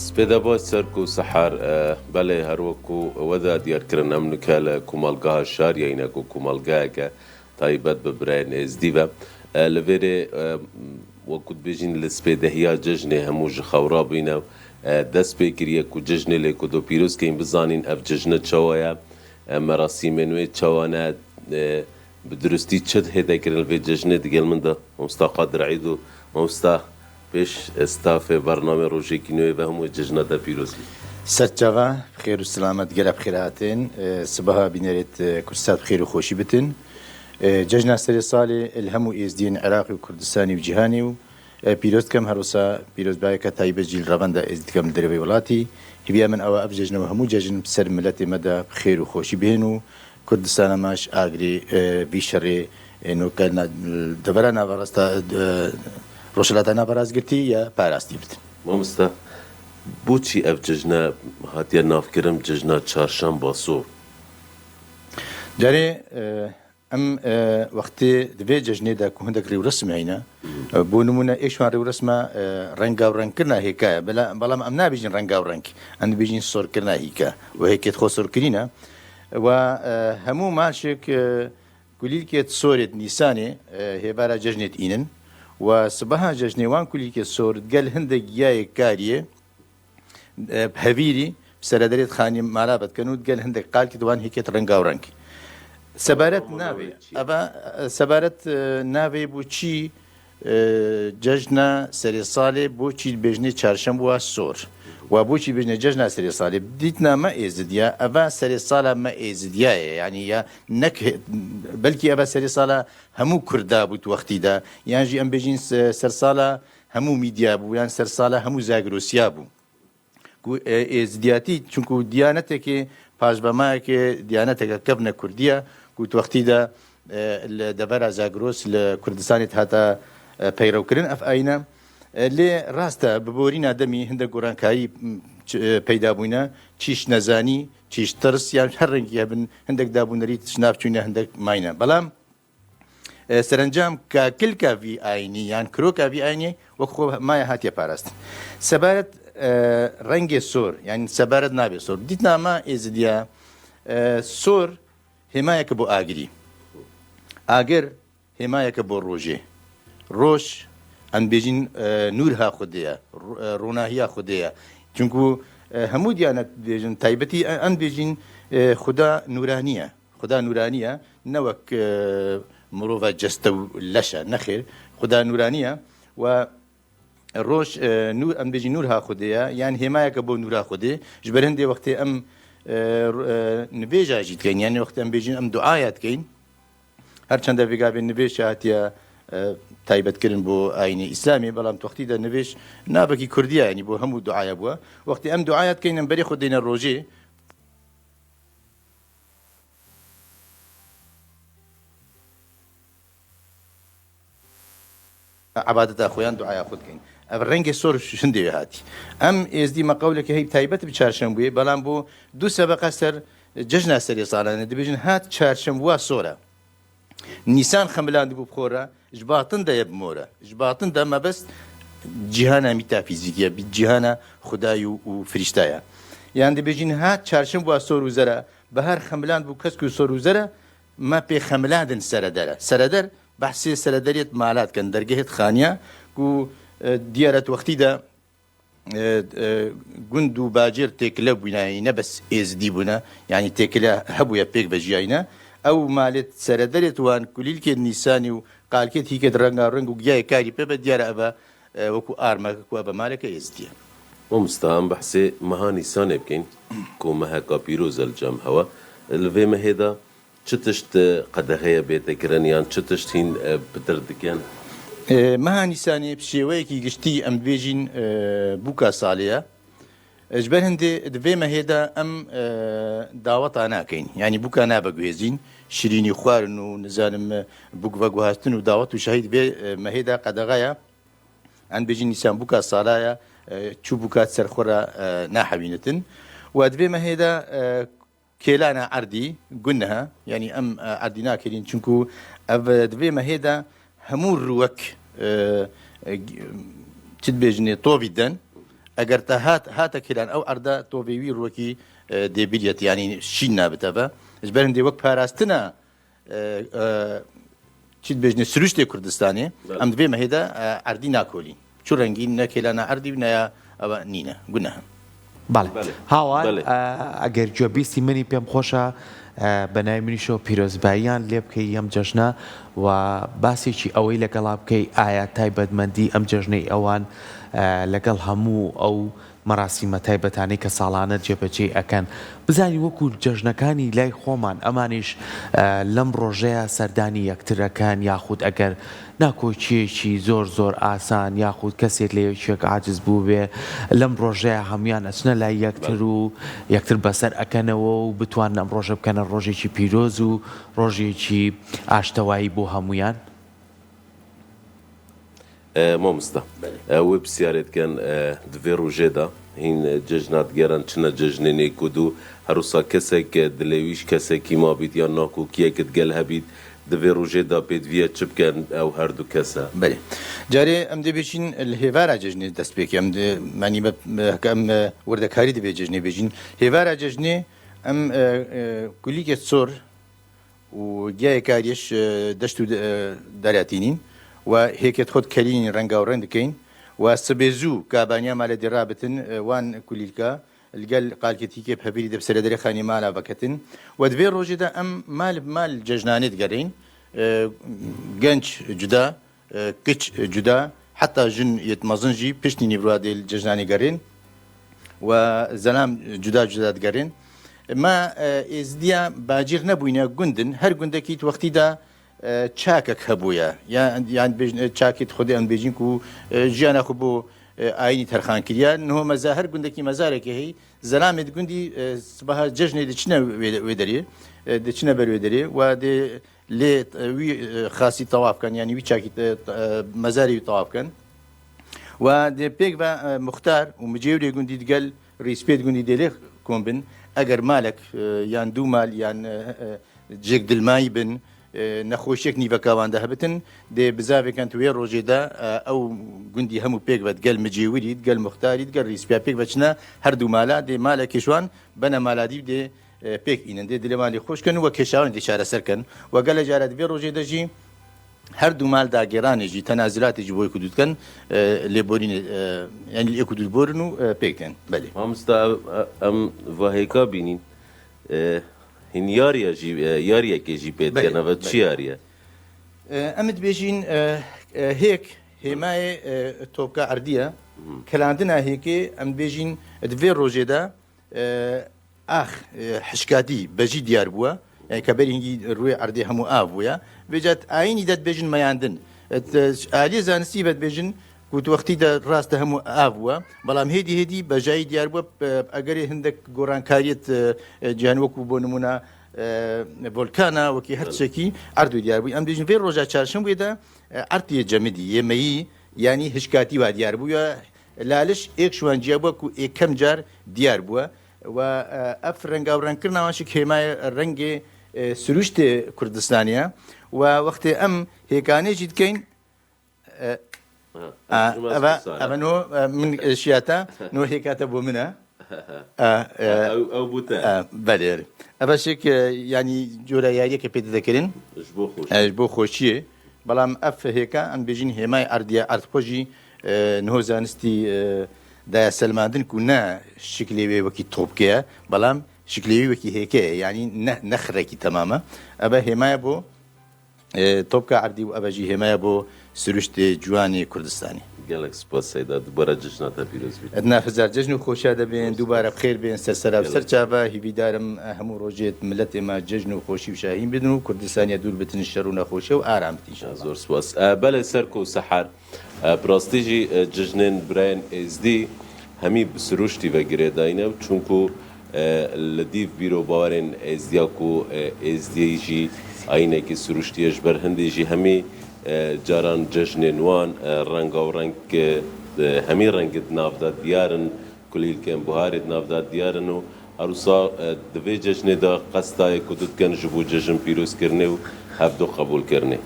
سپیدا باش سرکو سحر بله هر وکو ودا دیار کرن امن کال کومالگاه شاری اینا کو کومالگاه که تایبت ببرین ازدی و لویره وقت بيجين لسپیده هیا ججنه هموج خورابینا دست بکریه کو ججنه لیکو دو پیروز که این بزانین اف ججنه چوایا مراسیمنوی چوانه بدرستی چد هدا کرن في ججنه دقل من ده مستا قادر عيدو مستا پیش استاف برنامه روشی کنوی و همو ججنه ده پیروز بید سرچاوا بخير والسلامة تقرب خيراتين صباحا بنريت كرسات بخير وخوشي بتن ججنا سري صالي الهمو إزدين عراقي وكردستاني وجهاني بيروز كم هروسا بيروز بايكا تايبة جيل رافندا إزدي كم دربي ولاتي هبيا من أوا أب ججنا وهمو ججن بسر ملتي مدى بخير وخوشي بهنو كردستان ماش آغري بيشري إنو كان دبرانا براستا روشلاتانا براز قلتي يا باراستي بتن مامستا بوچی اف ججنه هاتیه ناف کرم ججنه چهارشنبه صبح جاري ام وقتی دوی ججنه دا که هندک ریو رسم هینا بو نمونه ایشوان ریو رسم رنگا و رنگ کرنا هیکا بلا ام نابیجین رنگا و رنگ اند بیجین سور کرنا هیکا و هیکت خو سور کرینا و همو ماشک كليل كيت صورت نيساني هبارا ججنة إينن وصباحا ججنة وان كليل كيت صورت قال هندق جاي كاريه بهويري بسردريت خاني مرابط كانود قال هندق قال كدوان هيك رنگا ورنگ سبارت نافي ابا سبارت نافي بوچي ججنا سري صالي بوچي بجني چارشنبه سور وابوچي بجني ججنا سري صالي بديتنا ما ازديا ابا سري صاله ما ازديا يعني يا نك بلكي ابا سري صاله همو كردا بوت وقتي دا يعني جي ام بجين سر صاله همو ميديا بو يعني سر صاله همو زاغروسيا بو ازدياتي چونكو ديانتك پاجبماك ديانتك كبنه كرديه قلت وقتي دا دبر زاغروس لكردستان هتا پیروکرین اف اینا لی راستا ببورین دمی هند گورانکایی پیدا بوینا چیش نزانی چیش ترس یعنی هر رنگی هبن هندک دابونری تشناف چونه هندک ماینه بلام سرنجام کل کافی آینی یعنی کرو کافی آینی وقت ما هاتیه پاراست سبارت رنگ سور یعنی سبارت نابی سور دیتنا ما ازدیا سور حمایه که بو آگری آگر حمایه که بو روژه روش ان بيجين نورها خديا روناهيا خديا چونكو همو ديانت بيجين تايبتي ان بيجين خدا نورانيه نوك مروفا جستو لشا نخير خدا نورانيه و روش نور ان بيجين نورها خديا يعني حمايه كبو نورها خدي جبرهندي وقت ام نبيجا جيت كاين يعني وقت ام بيجين ام دعايات كاين هر چنده بيگا بين نبيشاتيا تایبەت کردن بۆ ئاینی ئیسلامی بەڵام توختی دا نوێش نابەکی کوردیە ینی بۆ هەموو دوعاە بووە وەختی ئەم دوعایەت کەینم بەری خۆ دێنە ڕۆژێ عبادەتا خۆیان دوعاە خۆت کەین ئەو ڕەنگی سۆر شندێ هاتی ئەم ئێزدی مەقەولێکی هەی تایبەت بچارشەمبووێ بەڵام بۆ دوو سەبەقە سەر جەژنا سەری ساڵانە دەبێژن هات چارشەمبووە سۆرە نيسان خملان دبو بخورة جباطن دا يبمورة جباطن دا ما بس جهانا ميتافيزيكية بجهانا خداي وفريشتايا يعني دي بيجين هات چارشم بوا سور وزرا بهر خملان بو كسكو سور وزرا ما بي خملان دن سردر بحثي سردريت مالات كان درجهت خانيا كو ديارت وقتي دا گوند و باجر تێکلە بووینایینە بەس ئێزدی بوونە یعنی تێکلە هەبووە پێک بەژیایینە ئەو مالێت سەرەدەرێت وان کولیلکێت نیسانی و قالکێت هیکێت ڕەنگا ڕنگ و گیای کاری پێ بە دیارە ئەبە وەکو ئارمەکە بە مالەکە ئێزدیە ومستان بحثي مهاني سانه بكين كو مهكا بيروز الجام هوا الفي مهيدا چتشت قدغيه بيتكرنيان چتشت هين بدردكيان مهاني سانه بشيويكي گشتي ام بيجين بوكا صاليه اجبر هندي دفي مهيدا ام دعوتا ناكين يعني بوكا نابغويزين شيريني خوارن ونزانم بوك فغوهاستن ودعوت وشهيد بي مهيدا قدغايا عن بيجين نيسان بوكا صالايا چوبوكات سرخورا ناحوينتن ودفي مهيدا كيلانا عردي قلناها يعني ام عردينا كيلين چونكو دفي مهيدا همور روك تدبيجني طوبيدن ئەگەر تا هاتە کلان ئەو ئەردا تۆڤێوی ڕۆکی دێبیێت ینی شین نابتەبە ژبەرم دێ وەک پاراستنە چیت بێژنێ سروشتێ کوردستانی ئەم دوێ مەهێدا ئەردی ناکۆلی چوو ڕەنگی نەکێلانە ئەردی نایە ئەوە نینە گونەهم بەڵێ هاوار ئەگەر گوێبیستی منی پێم خۆشە بەنای منیشەوە پیرۆزباییان لێ بکەی ئەم جەژنە و باسێکی ئەوەی لەگەڵا بکەی ئایا تایبەتمەندی ئەم جەژنەی ئەوان لەگەڵ هەموو ئەو مەراسیمە تایبەتانەی کە ساڵانە جێبەجێ ئەکەن بزانی وەکو جەژنەکانی لای خۆمان ئەمانیش لەم ڕۆژەیە سەردانی یەکترەکان یاخود ئەگەر ناکۆچیەکی زۆر ئاسان یاخود کەسێک لە یەکێک عاجز بوو بێ لەم ڕۆژەیە هەمویان ئەچنە لای یەکتر و یەکتر بەسەر ئەکەنەوە و بتوان ئەم ڕۆژە بکەنە ڕۆژێکی پیرۆز و ڕۆژێکی ئاشتەوایی بۆ هەمویان مامۆستا ئەوە پرسیارێتکەن دوێ ڕۆژێدا هین جەژنات گەران چنە جەژنێنێک و هەروسا کەسێک دلێویش کەسێکی مابیت یان ناکۆکیەکت گەل هەبیت دوێ ڕۆژێدا پێدویە چ بکەن ئەو هەردوو کەسە بەێ جارێ ئەم دەبێچین هێوارە جژنێ دەست پێکی ئەممانی ئەم وردەکاری دەبێت جژنێ بێژین هێوارە جژنێ ئەم کولیکێ سۆر و گیای کاریش دەشت و دەراتینین و هێکێت خۆت کەلین ڕەنگاوڕێن دەکەین و سبێزوو کابانیا مالە دێڕابتن وان کولیلکە لەگەل قالکێتیکێ هەبیری دەبسەرە دەرێ خانی مالا بەکەتن و دوێ ڕۆژێدا ئەم مال جەژنانێت گەڕین گەنج جودا کچ جودا حتا ژن یەتمەزنجی پشتی نیڤوادێ جەژنانی گەڕین و زەلام جودا دگەڕین ما ئێزدیا باجیر نەبووینە گوندن هەر گوندەکیت وەختیدا چاکەک هەبووە یان چاکیت خودی ئەم بێژین و ژیانە خو بۆ ئاینی تەرخانکردیا نهۆ مەزا هەر گوندێکی مەزارێکی هەی زەلامێت گوندی سبەها جەژنێ دچنە وێدەرێ دچنە بەروێدەرێ و لێ وی خاسی تەوافکەن ینی وی چاکی مەزاری تەوافکەن و دێ پێک بە مختار و مجێورێ گوندی دگەل ڕیسپێت گوندی دێلێ کۆم بن ئەگەر مالک یان دوو مال یان جێک دلمایی بن نەخۆشیێک نیڤەکاواندا هەبتن دێ بزاوێکەن توێ ڕۆژێدا ئەو گوندی هەموو پێک بەت گەل مجێوریت گەل مختاریت گەل ڕیسپیا پێک بچنە هەردوو مالا دێ مالە کێشوان بەنە مالادی دێ پێک ئینن دێ دلێمانی خۆشکن وە کێشاوان دێ چارەسەرکەن وەگەل لە جارە دوێ ڕۆژێ دەژی هەردوو مال داگێرانێژی تەنازلاتێکی بۆی کودوتکەن لێبۆرین ینی لێ کودوتبۆرن و پێکتێن بەێ مامۆستا ئەم ڤاهێکا بینین هین یاریەکێژی پێدگەنەوە چی یاریە ئەمت بێژین هێک هێمایە تۆپکە ئەردیە کەلاندنا هێکێ ئەم بێژین دوێ ڕۆژێدا ئاخ حشکاتی بەژی دیار بووە کە بەرینگی ڕوێ ئەردی هەموو ئابووە بێجات ئاینی دەتبێژن مەیاندن ئالی زانستی بەتبێژن گوتوەختیدا ڕاستە هەموو ئابووە بەڵام هێدی بەژایی دیار بووە ئەگەری هەندێک گۆڕانکاریت گیانوەکو بۆ نمونە ڤۆلکانە وەکی هەرچێکی ئەردوو دیار بووی ئەم بێژن فێ ڕۆژە چارشەم بێدا ئەرتیە جەمدی یێمەیی ینی هشکاتی وا دیار بووە لالش ئێک شوانجیا بووە و ئێکەم جار دیار بووە و ئەف ڕەنگاوڕەنکردناواشی هێمایە ڕەنگێ سروشتێ کوردستانیە و وەختێ ئەم هێکانێکی دکەین ئەمە من شیاتە نۆ هێکاتە بۆ منە ئەو بوتە بەێر ئەبەشێک ینی جۆرە یاریەکە پێ دەکردن بۆ خۆشیە بەڵام ئەف هێکە ئەم بێژین هێمای ئەردیە ئەردخۆژی نهۆ زانستی دایە سەلماندن و نە شکلێوێ وەکی تۆپکەیە بەڵام شکلێوی وەکی هێکەیە ینی نەخڕێکی تەمامە ئەبە هێمایە بۆ تۆپکە ئەردی و ئەبەژی هێمایە بۆ سروشتێ جوانی کوردستانی گەلێک سپاس سەیدا دووبارە جژناتە پیرۆز بیت نافزار جژن و خۆشیا دەبێن دووبارە بخێر بێن سەرسەرا سەر چاوە هیویدارم هەموو ڕۆژێت ملەت ئێمە جژن و خۆشی و شاهین بدن و کوردستانیە دوور بتن شەڕ و نەخۆشیە و ئارامتیش زۆر سپاس بەڵێ سەرکە و سەحار پراستیژی جژنێن برایەن ئێزدی هەمی سروشتی بەگرێداینە چونکو لە دیڤ بیرۆ باوەرێن ئێزدیاک و ئێزدیەیژی ئاینێکی سروشتیەش بەر هەندێژی هەمی جاران جژنێن وان ڕەنگا و ڕەنگ هەمی ڕەنگت ناودا دیارن کولیلکێن بوهارێت ناودا دیارن و هەروسا دوێ جژنێدا قەستایە کودوتکەن ji بۆ جژن پیرۆزکردنێ و هەفتۆ قبولکردنێ